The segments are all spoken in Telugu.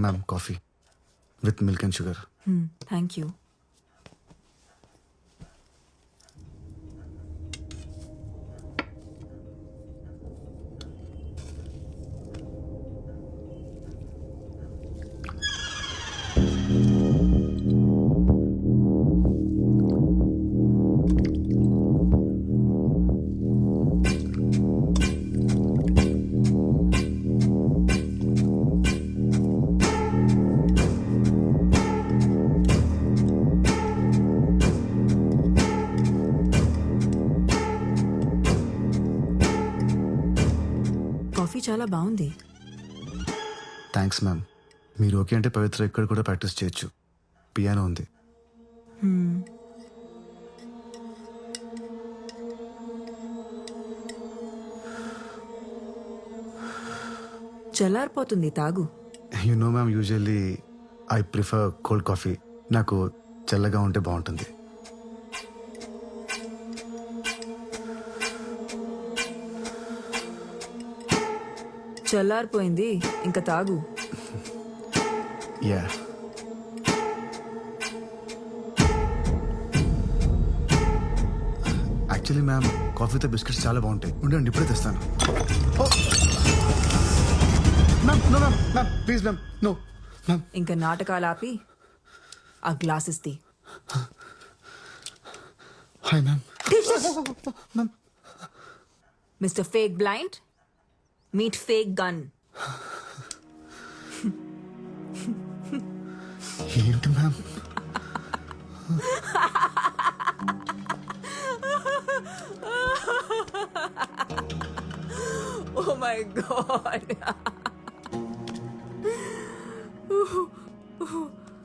Ma'am coffee with milk and sugar. Thank you. Coffee చాలా బాగుంది. Thanks ma'am. మీరు ఓకే అంటే పవిత్ర ఇక్కడ కూడా ప్రాక్టీస్ చేయొచ్చు. పియానో ఉంది. చల్లారిపోతుంది, తాగు. You know ma'am, usually I prefer cold coffee. నాకు చల్లగా ఉంటే బాగుంటుంది. చల్లారిపోయింది, ఇంకా తాగు. యా. యాక్చువల్లీ మ్యామ్ కాఫీతో బిస్కెట్స్ చాలా బాగుంటాయి. ఉండండి ఇప్పుడే తెస్తాను. Ma'am no ma'am, ma'am please ma'am, no ma'am. ఇంకా నాటకాలు ఆపి ఆ గ్లాసెస్ తీ. Hi ma'am. Ma'am mister fake blind, meet fake gun. ఏంటి ma'am? Oh my god.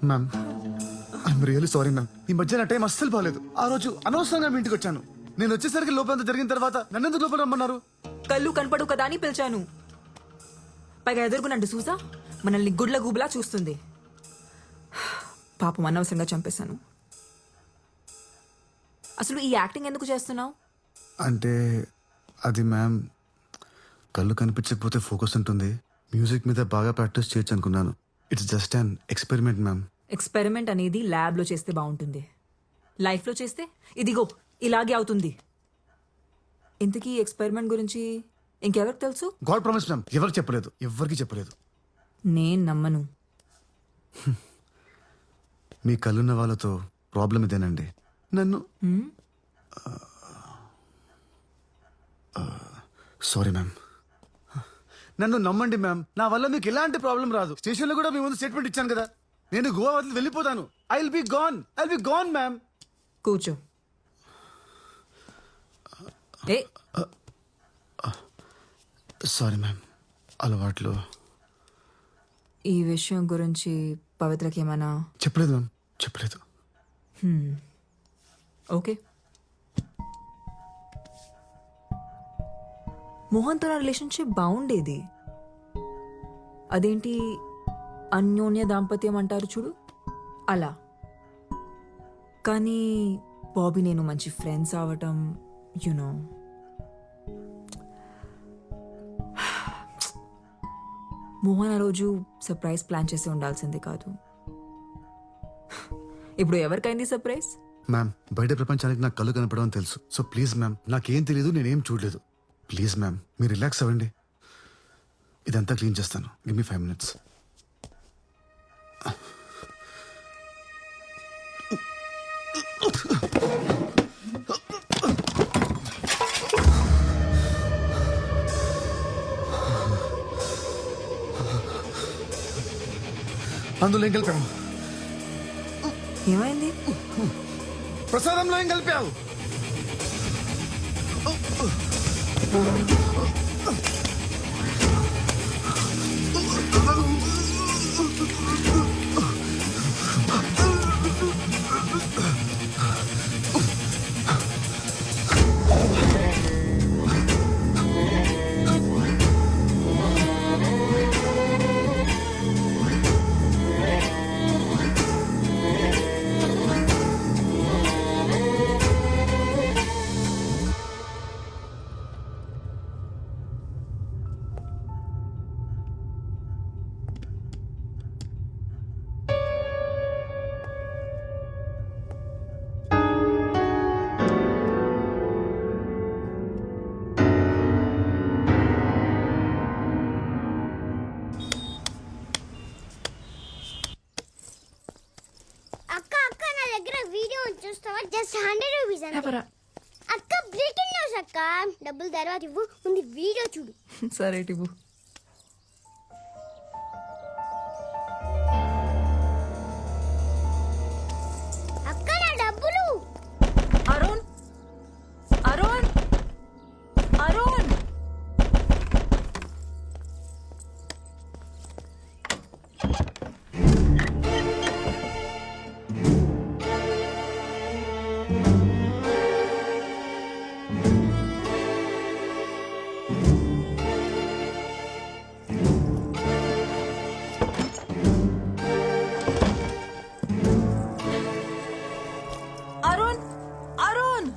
Ma'am I'm really sorry ma'am. ఈ మధ్య నా టైం అస్సలు బాగాలేదు. ఆ రోజు అనవసరంగా మీ ఇంటికి వచ్చాను. నేను వచ్చేసరికి లోపలంతా జరిగిన తర్వాత నన్ను ఎందుకు లోపల రమ్మన్నారు? కళ్ళు కనపడు కదా అని పిలిచాను. పైగా ఎదుర్కొనండి చూసా, మనల్ని గుడ్ల గూబులా చూస్తుంది. పాపం అనవసరంగా చంపేశాను. అసలు ఈ యాక్టింగ్ ఎందుకు చేస్తున్నావు? అంటే అది మ్యామ్, కళ్ళు కనిపించకపోతే ఫోకస్ ఉంటుంది. మ్యూజిక్ మీద బాగా ప్రాక్టీస్ చేయొచ్చు అనుకున్నాను. It's just an experiment ma'am. Experiment అనేది ల్యాబ్లో చేస్తే బాగుంటుంది. లైఫ్లో చేస్తే ఇదిగో ఇలాగే అవుతుంది. ఇంతకీ ఎక్స్పెరిమెంట్ గురించి ఇంకెవరికి తెలుసు? గాడ్ ప్రామిస్ మ్యామ్, ఎవరికి చెప్పలేదు, ఎవరికి చెప్పలేదు. నేను నమ్మను. మీ కళ్ళున్న వాళ్ళతో ప్రాబ్లం ఇదేనండి. నన్ను సారీ మ్యామ్, నన్ను నమ్మండి మ్యామ్. నా వల్ల మీకు ఎలాంటి ప్రాబ్లం రాదు. స్టేషన్లో కూడా మీ ముందు స్టేట్మెంట్ ఇచ్చాను కదా. నేను గోవా వదిలి వెళ్ళిపోతాను. I will be gone ma'am. కూర్చో. ఏ సారీ మ్యామ్, అలవాట్లు. ఈ విషయం గురించి పవిత్రకి ఏమైనా చెప్పలేదు మ్యామ్, చెప్పలేదు. ఓకే. మోహన్తో నా రిలేషన్షిప్ బాగుండేది. అదేంటి అన్యోన్య దాంపత్యం అంటారు చూడు, అలా. కానీ బాబీ నేను మంచి ఫ్రెండ్స్ అవటం, యునో, మోహన్ ఆ రోజు సర్ప్రైజ్ ప్లాన్ చేసి ఉండాల్సింది కాదు. ఇప్పుడు ఎవరికైంది సర్ప్రైజ్? మ్యామ్ బయట ప్రపంచానికి నాకు కళ్ళు కనపడడం తెలుసు. సో ప్లీజ్ మ్యామ్, నాకేం తెలియదు, నేనేం చూడలేదు. ప్లీజ్ మ్యామ్ మీరు రిలాక్స్ అవ్వండి. ఇదంతా క్లీన్ చేస్తాను. Give me 5 minutes. అందులో ఏం కలిపావు? ఏమైంది? ప్రసాదంలో ఏం కలిపావు? చూస్తావా? జస్ట్ 100 రూపీస్ అంతే. ఎవరా? అక్క బ్రేకింగ్ న్యూస్ అక్క. డబ్బులు తర్వాత ఇవ్వు, ముందు వీడియో చూడు. సరే టివ్వు. అక్క నా డబ్బులు. అరుణ్ అరుణ్ అరుణ్ అరుణ్ అరుణ్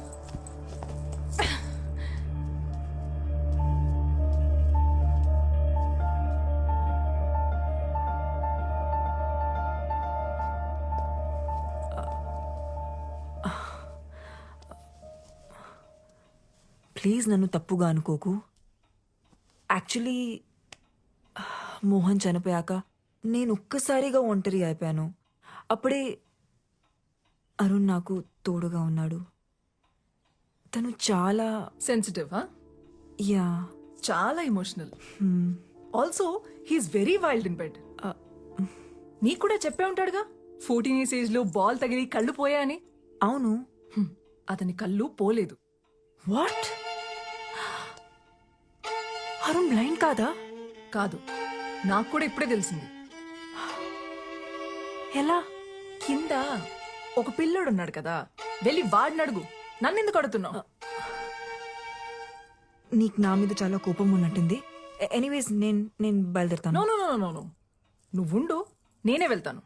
ప్లీజ్ నన్ను తప్పుగా అనుకోకు. యాక్చువల్లీ మోహన్ చనిపోయాక నేను ఒక్కసారిగా ఒంటరి అయిపోయాను. అప్పుడే అరుణ్ నాకు తోడుగా ఉన్నాడు. తను చాలా సెన్సిటివ్. యా చాలా emotional. Also he's very wild in bed. నీకు కూడా చెప్పే ఉంటాడుగా 14 years ఏజ్ లో బాల్ తగిలి కళ్ళు పోయాయని. అవును. అతని కళ్ళు పోలేదు. వాట్? అరుణ్ బ్లైండ్ కాదా? కాదు, నాకు కూడా ఇప్పుడే తెలిసింది. ఎలా? కింద ఒక పిల్లోడు ఉన్నాడు కదా, వెళ్ళి వాడిని అడుగు. నన్ను ఎందుకు అడుగుతున్నావు? నీకు నా మీద చాలా కోపం ఉన్నట్టుంది. ఎనీవేస్ నేను బయలుదేరుతాను. No no no no no, నువ్వుండు, నేనే వెళ్తాను.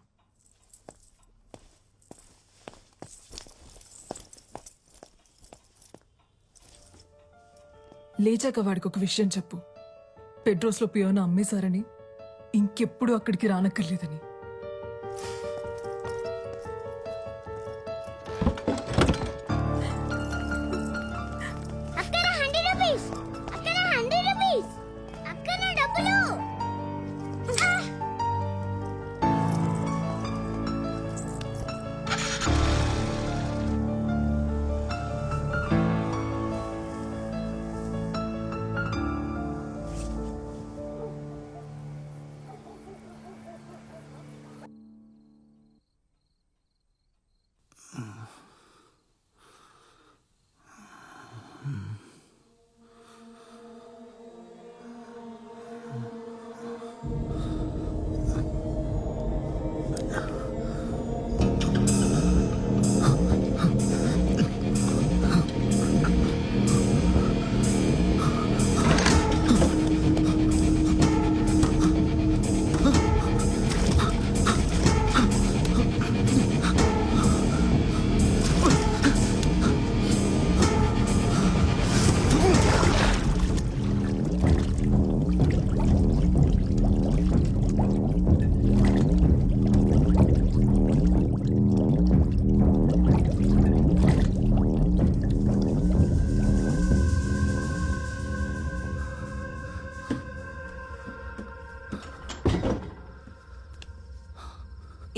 లేచాక వాడికి ఒక విషయం చెప్పు. పెడ్రోస్లో పియోనా అమ్మేశారని, ఇంకెప్పుడు అక్కడికి రానక్కర్లేదని. అక్క నా 100 రూపీస్. అక్క నా 100 రూపీస్. అక్క నా డబ్బులు. ఆ!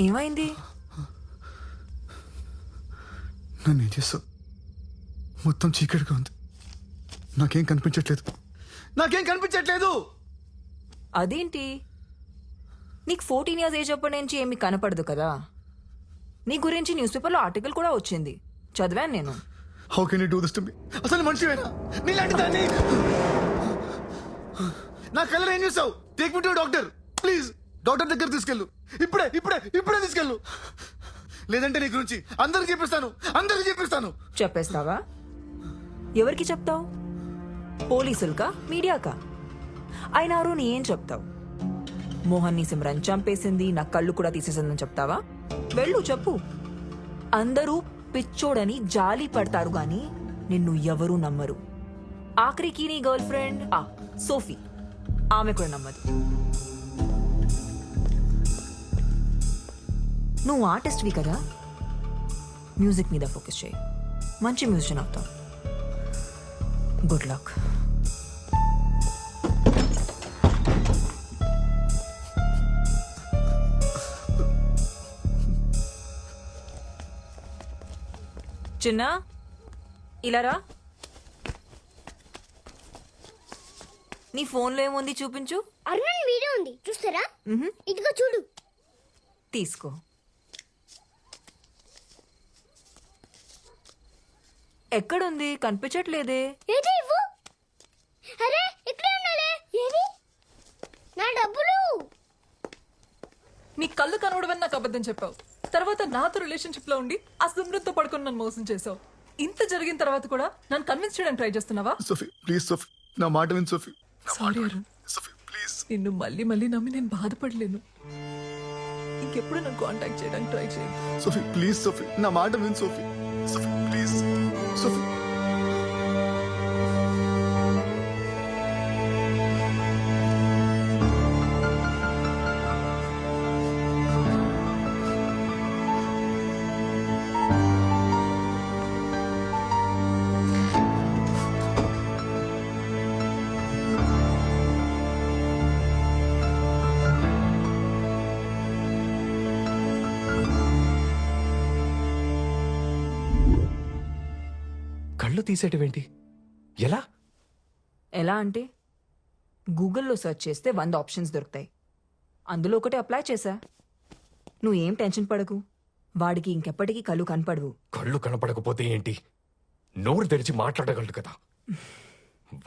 ఏమైంది? నన్ను ఏం చేస్తావు? మొత్తం చీకటిగా ఉంది. నాకేం కనిపించట్లేదు. అదేంటి? నీకు 14 years ఏజ్ అప్పటి నుంచి ఏమీ కనపడదు కదా. నీ గురించి న్యూస్ పేపర్లో ఆర్టికల్ కూడా వచ్చింది, చదివాను నేను. How can you do this to me? అసలు మనిషివేనా? నీలాంటి దాన్ని నా కళ్ళలో ఏం చూసావు? Take me to doctor please. Doctor దగ్గర తీసుకెళ్ళు. ఇప్పుడే తీసుకెళ్ళు. లేదంటే నీ గురించి అందరికి చెప్పిస్తాను. చెప్పేస్తావా? ఎవరికి చెప్తావు? పోలీసులకా, మీడియాకా? అయినా నీ ఏం చెప్తావు? మోహన్ ని సిమ్రన్ చంపేసింది, నా కళ్ళు కూడా తీసేసిందని చెప్తావా? వెళ్ళు చెప్పు. అందరూ పిచ్చోడని జాలి పడతారు గాని నిన్ను ఎవరూ నమ్మరు. ఆఖరికి నీ గర్ల్ ఫ్రెండ్ సోఫీ, ఆమె కూడా నమ్మదు. నువ్వు ఆర్టిస్ట్వి కదా, మ్యూజిక్ మీద ఫోకస్ చేయి. మంచి మ్యూజిషియన్ అవుతావు. Good luck. చిన్న ఇలా రా. నీ ఫోన్లో ఏముంది చూపించు. అరుణ్ వీడియో ఉంది చూస్తారా? మ్హూ. ఇదిగో చూడు. తీసుకో. ఎక్కడుంది? కనిపించట్లేదే. ఏది ఇవ్వు. అరే ఇక్కడే ఉండాలి. ఏది? నా డబ్బులు. నీ కళ్ళు కనవడమని నాకు అబద్ధం చెప్పావు. తర్వాత నాతో రిలేషన్షిప్ లో ఉండి ఆ సిమ్రన్తో పడుకొని నన్ను మోసం చేసావు. ఇంత జరిగిన తర్వాత కూడా నన్ను కన్విన్స్ చేయడానికి ట్రై చేస్తున్నావా? సోఫీ ప్లీజ్ సోఫీ, నా మాట విను Sophie. Sorry Arun, Sophie please. నిన్ను మళ్ళీ మళ్ళీ నమ్మి నేను బాధపడలేను. ఇంకెప్పుడు నన్ను కాంటాక్ట్ చేయడానికి ట్రై చేయండి. సోఫీ ప్లీజ్ సోఫీ, నా మాట విను సోఫీ. Sophie please Sophie. కళ్ళు తీసేటివేంటి? ఎలా? ఎలా అంటే గూగుల్లో సెర్చ్ చేస్తే 100 ఆప్షన్స్ దొరుకుతాయి. అందులో ఒకటి అప్లై చేశా. నువ్వు ఏం టెన్షన్ పడకు, వాడికి ఇంకెప్పటికీ కళ్ళు కనపడవు. కళ్ళు కనపడకపోతే ఏంటి? నోరు తెరిచి మాట్లాడగలడు కదా.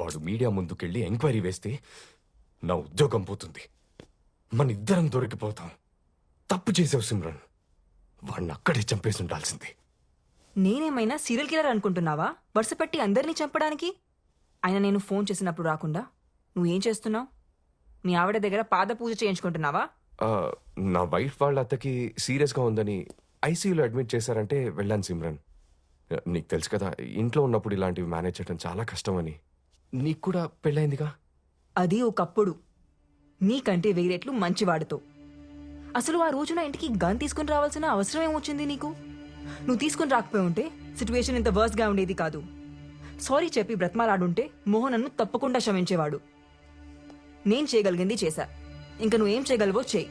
వాడు మీడియా ముందుకెళ్ళి ఎంక్వైరీ వేస్తే నా ఉద్యోగం పోతుంది. మన ఇద్దరం దొరికిపోతాం. తప్పు చేసావు సిమ్రన్. వాడిని అక్కడే చంపేసి ఉండాల్సింది. నేనేమైనా సీరియల్ కిల్లర్ అనుకుంటున్నావా వరుసపెట్టి అందరినీ చంపడానికి? అయినా నేను ఫోన్ చేసినప్పుడు రాకుండా నువ్వేం చేస్తున్నావు? మీ ఆవిడ దగ్గర పాద పూజ చేయించుకుంటున్నావా? ఆ, నా వైఫ్ వాళ్ళ అత్తకి సీరియస్గా ఉందని ఐసీయూలో అడ్మిట్ చేశారంటే వెళ్ళాను సిమ్రన్. నీకు తెలుసు కదా, ఇంట్లో ఉన్నప్పుడు ఇలాంటివి మేనేజ్ చేయడం చాలా కష్టమని. నీకు కూడా పెళ్ళైందిగా. అది ఒకప్పుడు. నీకంటే వేరేట్లు మంచివాడితో. అసలు ఆ రోజున ఇంటికి గన్ తీసుకుని రావాల్సిన అవసరం ఏమొచ్చింది నీకు? నువ్వు తీసుకుని రాకపోయి ఉంటే సిచ్యువేషన్ ఇంత వర్స్ గా ఉండేది కాదు. సారీ చెప్పి బ్రతమాలాడుంటే మోహన్ నన్ను తప్పకుండా క్షమించేవాడు. నేను చేయగలిగింది చేశా. ఇంకా నువ్వేం చేయగలవో చేయి.